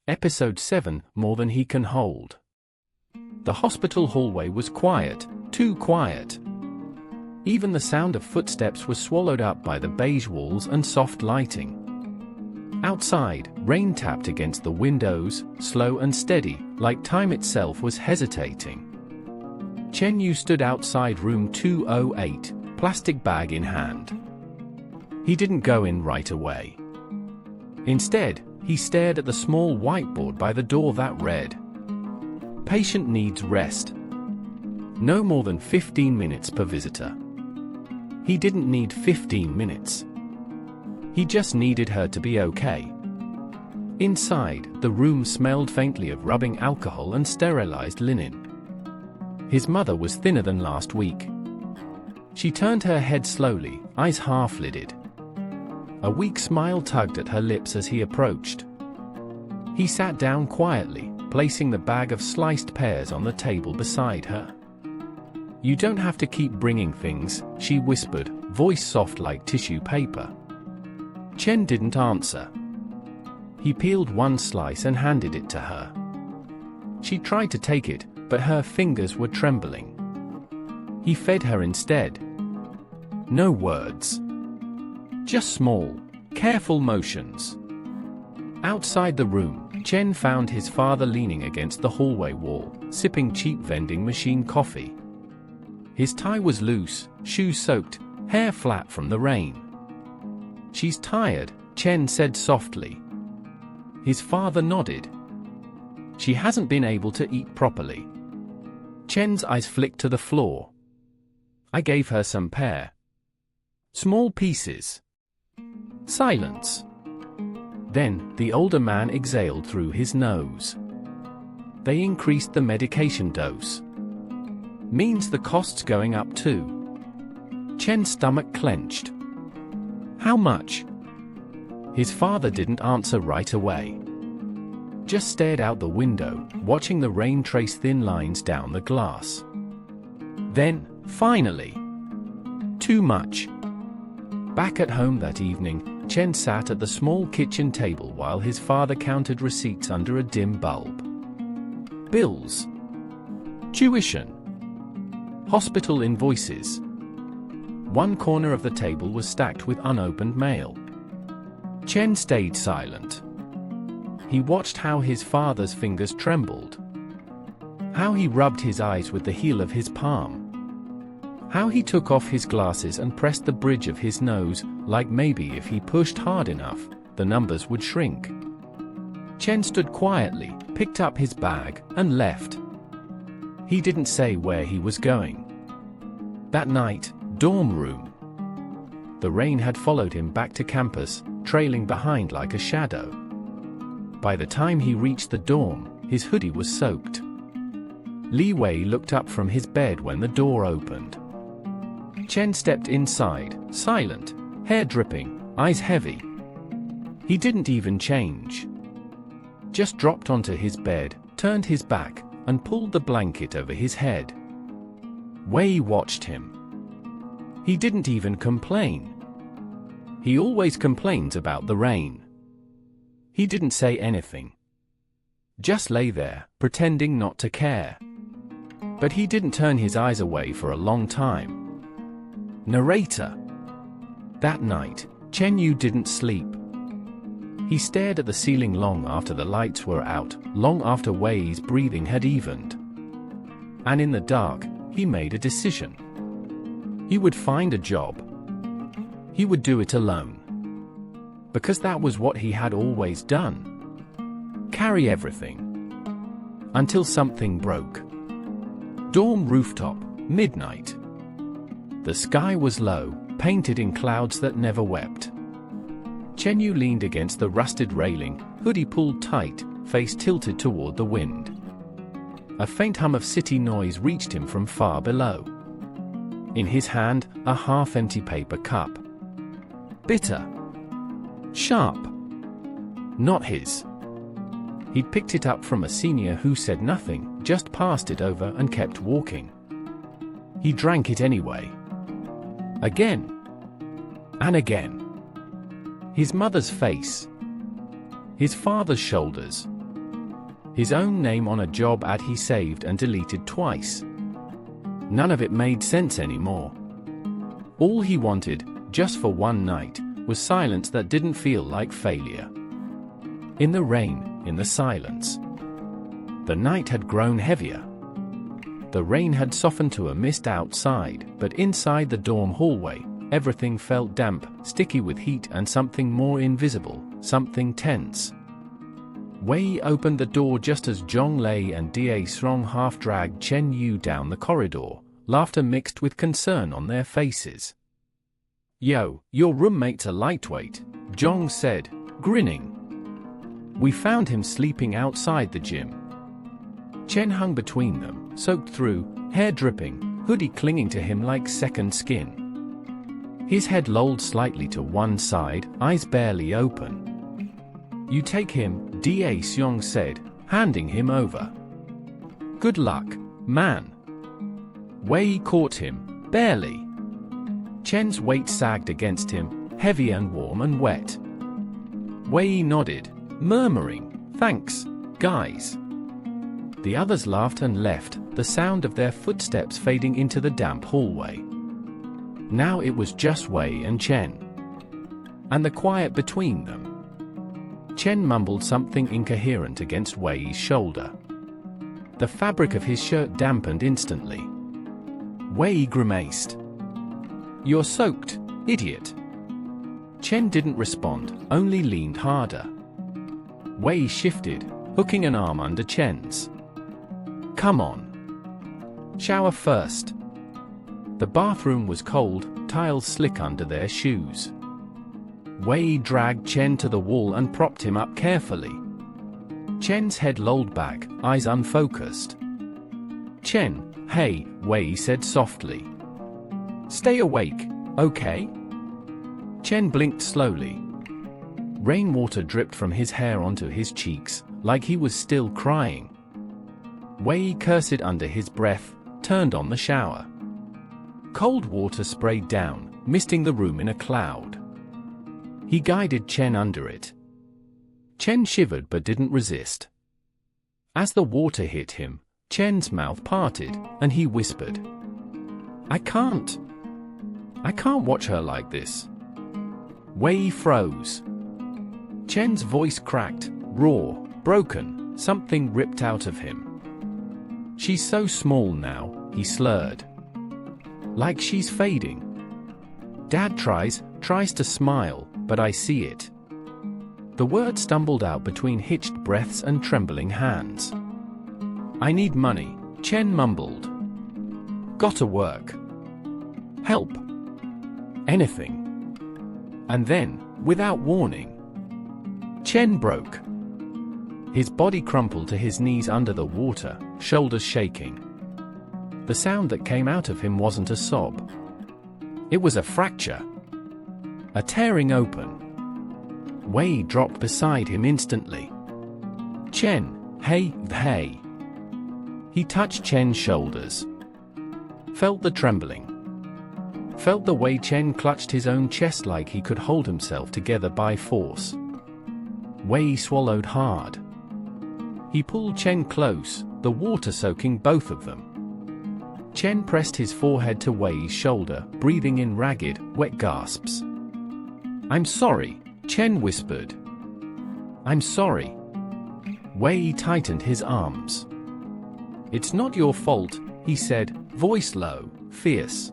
Episode 7, More Than He Can Hold. The hospital hallway was quiet, too quiet. Even the sound of footsteps was swallowed up by the beige walls and soft lighting. Outside, rain tapped against the windows, slow and steady, like time itself was hesitating. Chen Yu stood outside room 208, plastic bag in hand. He didn't go in right away. Instead, he stared at the small whiteboard by the door that read, "Patient needs rest. No more than 15 minutes per visitor." He didn't need 15 minutes. He just needed her to be okay. Inside, the room smelled faintly of rubbing alcohol and sterilized linen. His mother was thinner than last week. She turned her head slowly, eyes half-lidded. A weak smile tugged at her lips as he approached. He sat down quietly, placing the bag of sliced pears on the table beside her. "You don't have to keep bringing things," she whispered, voice soft like tissue paper. Chen didn't answer. He peeled one slice and handed it to her. She tried to take it, but her fingers were trembling. He fed her instead. No words. Just small, careful motions. Outside the room, Chen found his father leaning against the hallway wall, sipping cheap vending machine coffee. His tie was loose, shoes soaked, hair flat from the rain. "She's tired," Chen said softly. His father nodded. "She hasn't been able to eat properly." Chen's eyes flicked to the floor. "I gave her some pear. Small pieces." Silence. Then, the older man exhaled through his nose. "They increased the medication dose. Means the cost's going up too." Chen's stomach clenched. "How much?" His father didn't answer right away. Just stared out the window, watching the rain trace thin lines down the glass. Then, finally, "Too much." Back at home that evening, Chen sat at the small kitchen table while his father counted receipts under a dim bulb. Bills. Tuition. Hospital invoices. One corner of the table was stacked with unopened mail. Chen stayed silent. He watched how his father's fingers trembled. How he rubbed his eyes with the heel of his palm. How he took off his glasses and pressed the bridge of his nose, like maybe if he pushed hard enough, the numbers would shrink. Chen stood quietly, picked up his bag, and left. He didn't say where he was going. That night, dorm room. The rain had followed him back to campus, trailing behind like a shadow. By the time he reached the dorm, his hoodie was soaked. Li Wei looked up from his bed when the door opened. Chen stepped inside, silent, hair dripping, eyes heavy. He didn't even change. Just dropped onto his bed, turned his back, and pulled the blanket over his head. Wei watched him. He didn't even complain. He always complains about the rain. He didn't say anything. Just lay there, pretending not to care. But he didn't turn his eyes away for a long time. Narrator. That night, Chen Yu didn't sleep. He stared at the ceiling long after the lights were out, long after Wei's breathing had evened. And in the dark, he made a decision. He would find a job. He would do it alone. Because that was what he had always done. Carry everything. Until something broke. Dorm rooftop, midnight. The sky was low, painted in clouds that never wept. Chen Yu leaned against the rusted railing, hoodie pulled tight, face tilted toward the wind. A faint hum of city noise reached him from far below. In his hand, a half-empty paper cup. Bitter. Sharp. Not his. He'd picked it up from a senior who said nothing, just passed it over and kept walking. He drank it anyway. Again. And again. His mother's face. His father's shoulders. His own name on a job ad he saved and deleted twice. None of it made sense anymore. All he wanted, just for one night, was silence that didn't feel like failure. In the rain, in the silence. The night had grown heavier. The rain had softened to a mist outside, but inside the dorm hallway, everything felt damp, sticky with heat and something more invisible, something tense. Wei opened the door just as Zhong Lei and Da Srong half-dragged Chen Yu down the corridor, laughter mixed with concern on their faces. "Yo, your roommate's a lightweight," Zhong said, grinning. "We found him sleeping outside the gym." Chen hung between them, soaked through, hair dripping, hoodie clinging to him like second skin. His head lolled slightly to one side, eyes barely open. "You take him," Da Xiong said, handing him over. "Good luck, man." Wei caught him, barely. Chen's weight sagged against him, heavy and warm and wet. Wei nodded, murmuring, "Thanks, guys." The others laughed and left, the sound of their footsteps fading into the damp hallway. Now it was just Wei and Chen. And the quiet between them. Chen mumbled something incoherent against Wei's shoulder. The fabric of his shirt dampened instantly. Wei grimaced. "You're soaked, idiot." Chen didn't respond, only leaned harder. Wei shifted, hooking an arm under Chen's. "Come on. Shower first." The bathroom was cold, tiles slick under their shoes. Wei dragged Chen to the wall and propped him up carefully. Chen's head lolled back, eyes unfocused. "Chen, hey," Wei said softly. "Stay awake, okay?" Chen blinked slowly. Rainwater dripped from his hair onto his cheeks, like he was still crying. Wei cursed under his breath, turned on the shower. Cold water sprayed down, misting the room in a cloud. He guided Chen under it. Chen shivered but didn't resist. As the water hit him, Chen's mouth parted, and he whispered, I can't watch her like this." Wei froze. Chen's voice cracked, raw, broken, something ripped out of him. "She's so small now," he slurred. "Like she's fading. Dad tries to smile, but I see it." The word stumbled out between hitched breaths and trembling hands. "I need money," Chen mumbled. "Gotta work. Help. Anything." And then, without warning, Chen broke. His body crumpled to his knees under the water, shoulders shaking. The sound that came out of him wasn't a sob. It was a fracture. A tearing open. Wei dropped beside him instantly. "Chen, hey, hey." He touched Chen's shoulders. Felt the trembling. Felt the way Chen clutched his own chest like he could hold himself together by force. Wei swallowed hard. He pulled Chen close, the water soaking both of them. Chen pressed his forehead to Wei's shoulder, breathing in ragged, wet gasps. "I'm sorry," Chen whispered. "I'm sorry." Wei tightened his arms. "It's not your fault," he said, voice low, fierce.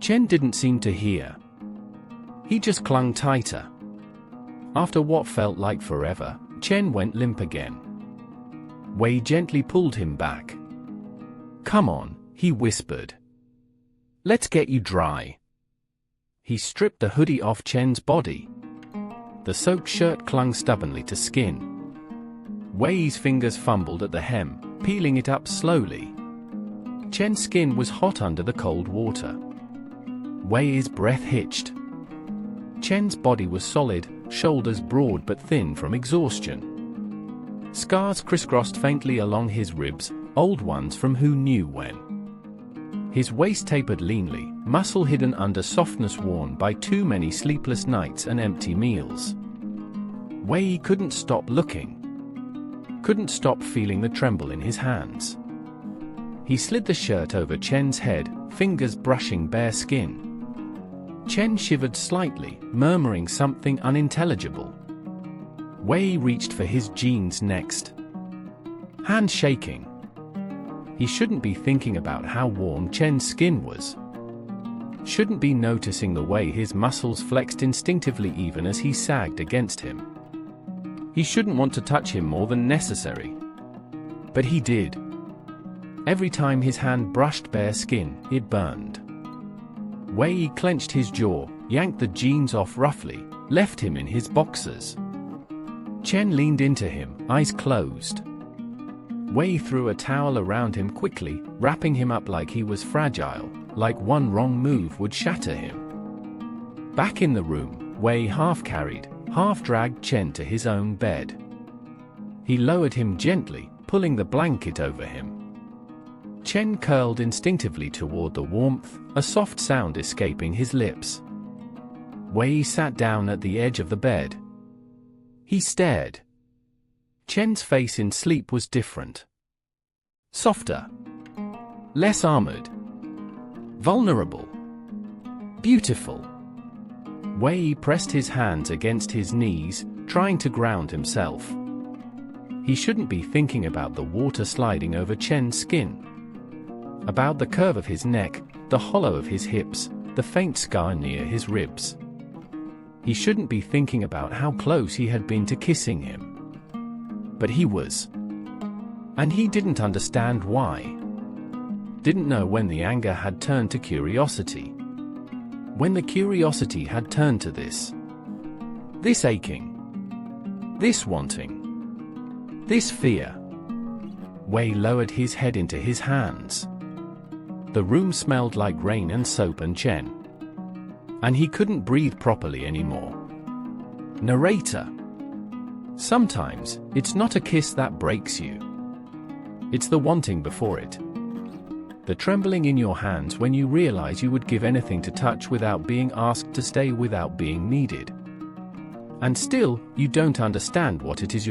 Chen didn't seem to hear. He just clung tighter. After what felt like forever, Chen went limp again. Wei gently pulled him back. "Come on," he whispered. "Let's get you dry." He stripped the hoodie off Chen's body. The soaked shirt clung stubbornly to skin. Wei's fingers fumbled at the hem, peeling it up slowly. Chen's skin was hot under the cold water. Wei's breath hitched. Chen's body was solid, shoulders broad but thin from exhaustion. Scars crisscrossed faintly along his ribs, old ones from who knew when. His waist tapered leanly, muscle hidden under softness worn by too many sleepless nights and empty meals. Wei couldn't stop looking. couldn't stop feeling the tremble in his hands. He slid the shirt over Chen's head, fingers brushing bare skin. Chen shivered slightly, murmuring something unintelligible. Wei reached for his jeans next. Hand shaking. He shouldn't be thinking about how warm Chen's skin was. Shouldn't be noticing the way his muscles flexed instinctively even as he sagged against him. He shouldn't want to touch him more than necessary. But he did. Every time his hand brushed bare skin, it burned. Wei clenched his jaw, yanked the jeans off roughly, left him in his boxers. Chen leaned into him, eyes closed. Wei threw a towel around him quickly, wrapping him up like he was fragile, like one wrong move would shatter him. Back in the room, Wei half-carried, half-dragged Chen to his own bed. He lowered him gently, pulling the blanket over him. Chen curled instinctively toward the warmth, a soft sound escaping his lips. Wei sat down at the edge of the bed. He stared. Chen's face in sleep was different. Softer. Less armored. Vulnerable. Beautiful. Wei pressed his hands against his knees, trying to ground himself. He shouldn't be thinking about the water sliding over Chen's skin. About the curve of his neck, the hollow of his hips, the faint scar near his ribs. He shouldn't be thinking about how close he had been to kissing him. But he was. And he didn't understand why. Didn't know when the anger had turned to curiosity. When the curiosity had turned to this. This aching. This wanting. This fear. Wei lowered his head into his hands. The room smelled like rain and soap and Chen. And he couldn't breathe properly anymore. Narrator. Sometimes, it's not a kiss that breaks you. It's the wanting before it. The trembling in your hands when you realize you would give anything to touch without being asked to stay without being needed. And still, you don't understand what it is you're